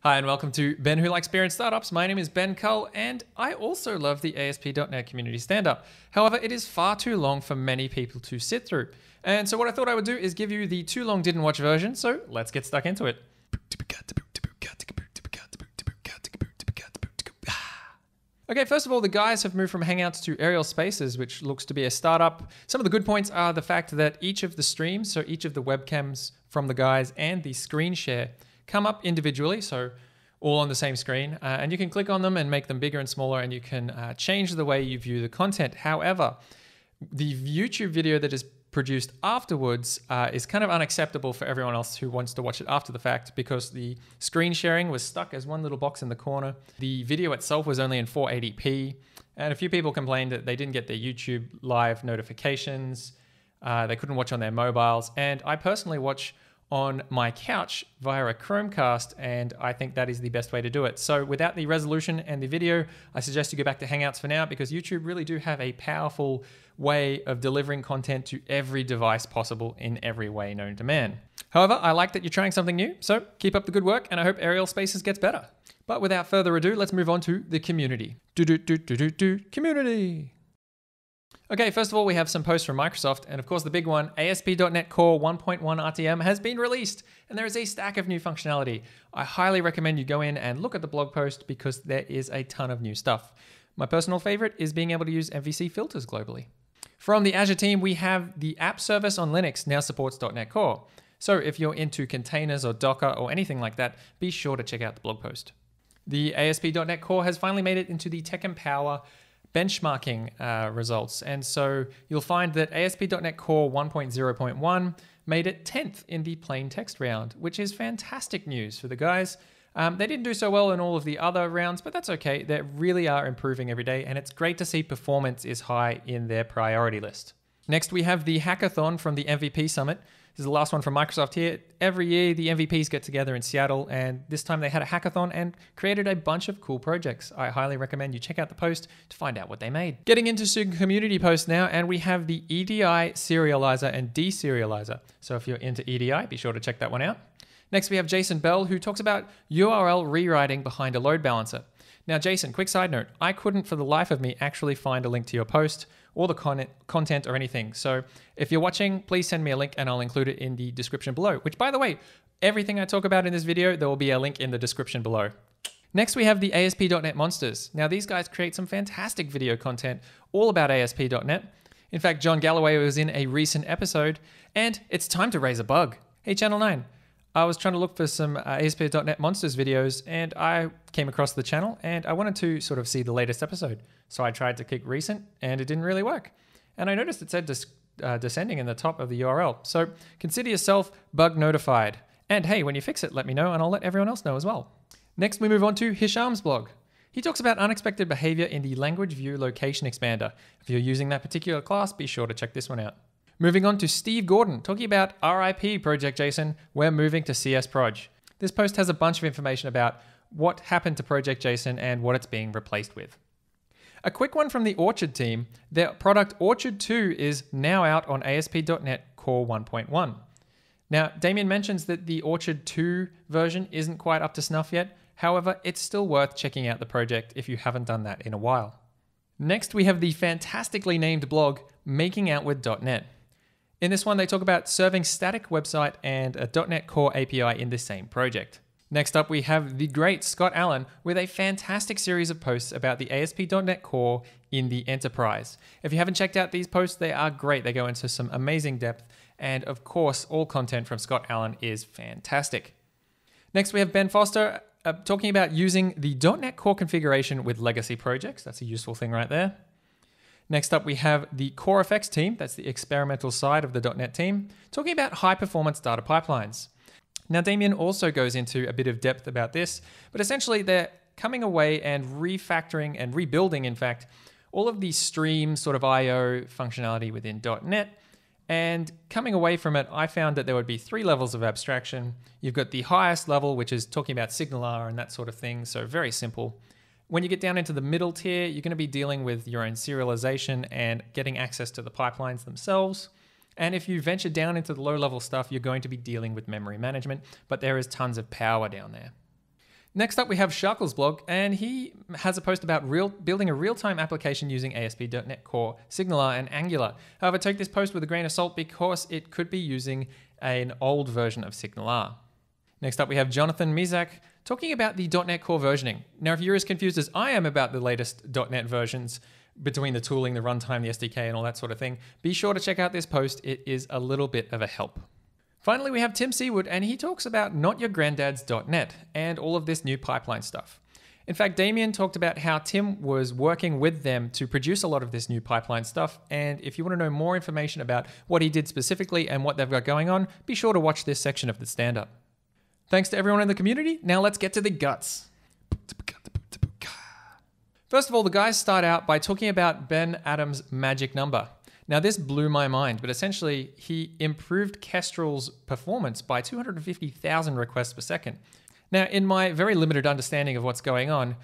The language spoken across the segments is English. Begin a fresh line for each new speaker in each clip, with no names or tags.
Hi and welcome to Ben Who Likes Beer and Startups. My name is Ben Cull and I also love the ASP.NET Community Standup. However, it is far too long for many people to sit through. And so what I thought I would do is give you the too long didn't watch version, so let's get stuck into it. Okay, first of all, the guys have moved from Hangouts to Aerial Spaces, which looks to be a startup. Some of the good points are the fact that each of the streams, so each of the webcams from the guys and the screen share, come up individually, so all on the same screen, and you can click on them and make them bigger and smaller, and you can change the way you view the content. However, the YouTube video that is produced afterwards is kind of unacceptable for everyone else who wants to watch it after the fact, because the screen sharing was stuck as one little box in the corner. The video itself was only in 480p, and a few people complained that they didn't get their YouTube live notifications, they couldn't watch on their mobiles, and I personally watch on my couch via a Chromecast, and I think that is the best way to do it. So without the resolution and the video, I suggest you go back to Hangouts for now, because YouTube really do have a powerful way of delivering content to every device possible in every way known to man. However, I like that you're trying something new, so keep up the good work, and I hope Aerial Spaces gets better. But without further ado, let's move on to the community. Community. Okay, first of all, we have some posts from Microsoft, and of course the big one, ASP.NET Core 1.1 RTM has been released, and there is a stack of new functionality. I highly recommend you go in and look at the blog post because there is a ton of new stuff. My personal favorite is being able to use MVC filters globally. From the Azure team, we have the app service on Linux now supports .NET Core. So if you're into containers or Docker or anything like that, be sure to check out the blog post. The ASP.NET Core has finally made it into the TechEmpower benchmarking results. And so you'll find that ASP.NET Core 1.0.1 made it 10th in the plain text round, which is fantastic news for the guys. They didn't do so well in all of the other rounds, but that's okay. They really are improving every day, and it's great to see performance is high in their priority list. Next, we have the hackathon from the MVP Summit. This is the last one from Microsoft here. Every year, the MVPs get together in Seattle, and this time they had a hackathon and created a bunch of cool projects. I highly recommend you check out the post to find out what they made. Getting into some community posts now, and we have the EDI serializer and deserializer. So if you're into EDI, be sure to check that one out. Next, we have Jason Bell, who talks about URL rewriting behind a load balancer. Now, Jason, quick side note, I couldn't for the life of me actually find a link to your post or the content or anything. So if you're watching, please send me a link and I'll include it in the description below, which, by the way, everything I talk about in this video, there will be a link in the description below. Next, we have the ASP.NET Monsters. Now, these guys create some fantastic video content all about ASP.NET. In fact, John Galloway was in a recent episode, and it's time to raise a bug. Hey, Channel 9. I was trying to look for some ASP.NET Monsters videos, and I came across the channel, and I wanted to sort of see the latest episode. So I tried to click recent, and it didn't really work. And I noticed it said descending in the top of the URL. So consider yourself bug notified. And hey, when you fix it, let me know, and I'll let everyone else know as well. Next, we move on to Hisham's blog. He talks about unexpected behavior in the language view location expander. If you're using that particular class, be sure to check this one out. Moving on to Steve Gordon, talking about RIP Project JSON, we're moving to CS Proj. This post has a bunch of information about what happened to Project JSON and what it's being replaced with. A quick one from the Orchard team, their product Orchard 2 is now out on ASP.NET Core 1.1. Now, Damian mentions that the Orchard 2 version isn't quite up to snuff yet. However, it's still worth checking out the project if you haven't done that in a while. Next, we have the fantastically named blog, Making Out with .NET. In this one, they talk about serving static website and a .NET Core API in the same project. Next up, we have the great Scott Allen with a fantastic series of posts about the ASP.NET Core in the enterprise. If you haven't checked out these posts, they are great. They go into some amazing depth. And of course, all content from Scott Allen is fantastic. Next, we have Ben Foster talking about using the .NET Core configuration with legacy projects. That's a useful thing right there. Next up, we have the CoreFX team, that's the experimental side of the .NET team, talking about high-performance data pipelines. Now, Damian also goes into a bit of depth about this, but essentially they're coming away and refactoring and rebuilding, in fact, all of the stream sort of I/O functionality within .NET. And coming away from it, I found that there would be 3 levels of abstraction. You've got the highest level, which is talking about signalr and that sort of thing, so very simple. When you get down into the middle tier, you're going to be dealing with your own serialization and getting access to the pipelines themselves. And if you venture down into the low-level stuff, you're going to be dealing with memory management, but there is tons of power down there. Next up, we have Sharkle's blog, and he has a post about building a real-time application using ASP.NET Core, signalr, and Angular. However, take this post with a grain of salt because it could be using an old version of signalr. Next up, we have Jonathan Mizak talking about the .NET Core versioning. Now, if you're as confused as I am about the latest .NET versions between the tooling, the runtime, the SDK, and all that sort of thing, be sure to check out this post. It is a little bit of a help. Finally, we have Tim Seawood, and he talks about not your granddad's .NET and all of this new pipeline stuff. In fact, Damian talked about how Tim was working with them to produce a lot of this new pipeline stuff, and if you want to know more information about what he did specifically and what they've got going on, be sure to watch this section of the stand-up. Thanks to everyone in the community. Now let's get to the guts. First of all, the guys start out by talking about Ben Adams' magic number. Now, this blew my mind, but essentially, he improved Kestrel's performance by 250,000 requests per second. Now, in my very limited understanding of what's going on,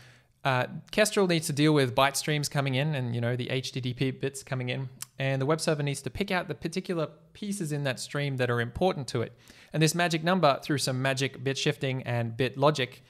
Kestrel needs to deal with byte streams coming in and, the HTTP bits coming in, and the web server needs to pick out the particular pieces in that stream that are important to it. And this magic number, through some magic bit shifting and bit logic,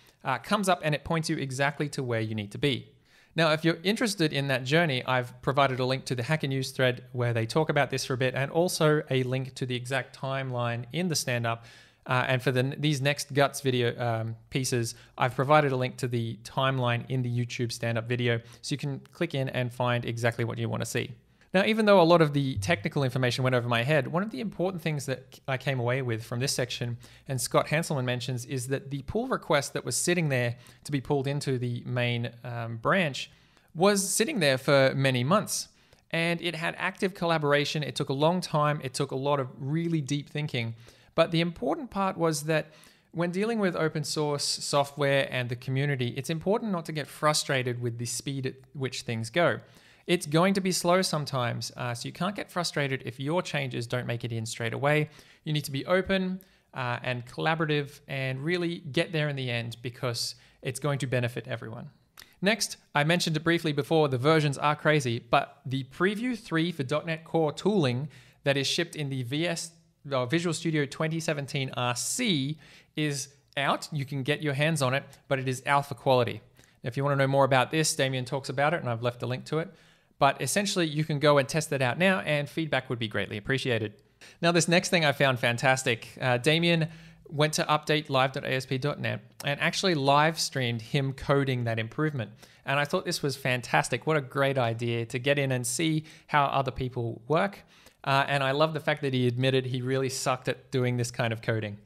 comes up and it points you exactly to where you need to be. Now, if you're interested in that journey, I've provided a link to the Hacker News thread where they talk about this for a bit, and also a link to the exact timeline in the stand-up. And for these next Guts video pieces, I've provided a link to the timeline in the YouTube stand-up video, so you can click in and find exactly what you want to see. Now, even though a lot of the technical information went over my head, one of the important things that I came away with from this section, and Scott Hanselman mentions, is that the pull request that was sitting there to be pulled into the main branch was sitting there for many months. And it had active collaboration. It took a long time. It took a lot of really deep thinking. But the important part was that when dealing with open source software and the community, it's important not to get frustrated with the speed at which things go. It's going to be slow sometimes, so you can't get frustrated if your changes don't make it in straight away. You need to be open and collaborative and really get there in the end, because it's going to benefit everyone. Next, I mentioned it briefly before, the versions are crazy, but the Preview 3 for .NET Core tooling that is shipped in the Visual Studio 2017 RC is out. You can get your hands on it, but it is alpha quality. If you want to know more about this, Damian talks about it, and I've left a link to it. But essentially, you can go and test that out now, and feedback would be greatly appreciated. Now, this next thing I found fantastic. Damian went to update live.asp.net and actually live streamed him coding that improvement. And I thought this was fantastic. What a great idea to get in and see how other people work. And I love the fact that he admitted he really sucked at doing this kind of coding.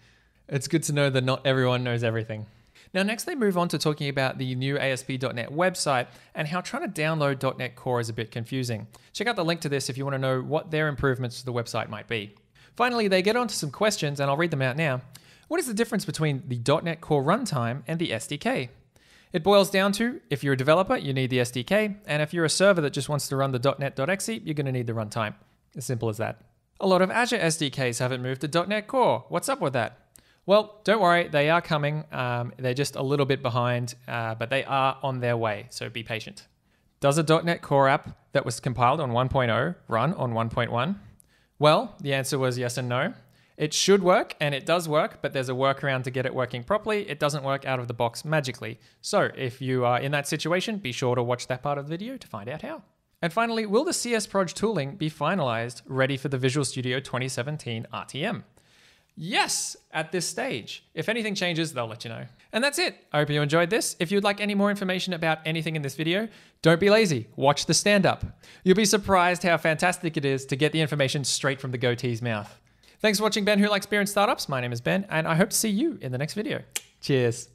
It's good to know that not everyone knows everything. Now, next they move on to talking about the new ASP.NET website and how trying to download .NET Core is a bit confusing. Check out the link to this if you want to know what their improvements to the website might be. Finally, they get on to some questions, and I'll read them out now. What is the difference between the .NET Core runtime and the SDK? It boils down to, if you're a developer, you need the SDK, and if you're a server that just wants to run the .NET.exe, you're going to need the runtime. As simple as that. A lot of Azure SDKs haven't moved to .NET Core. What's up with that? Well, don't worry, they are coming. They're just a little bit behind, but they are on their way, so be patient. Does a .NET Core app that was compiled on 1.0 run on 1.1? Well, the answer was yes and no. It should work, and it does work, but there's a workaround to get it working properly. It doesn't work out of the box magically. So if you are in that situation, be sure to watch that part of the video to find out how. And finally, will the CSproj tooling be finalized, ready for the Visual Studio 2017 RTM? Yes, at this stage. If anything changes, they'll let you know. And that's it. I hope you enjoyed this. If you'd like any more information about anything in this video, don't be lazy. Watch the stand-up. You'll be surprised how fantastic it is to get the information straight from the goatee's mouth. Thanks for watching Ben Who Likes Beer and Startups. My name is Ben, and I hope to see you in the next video. Cheers.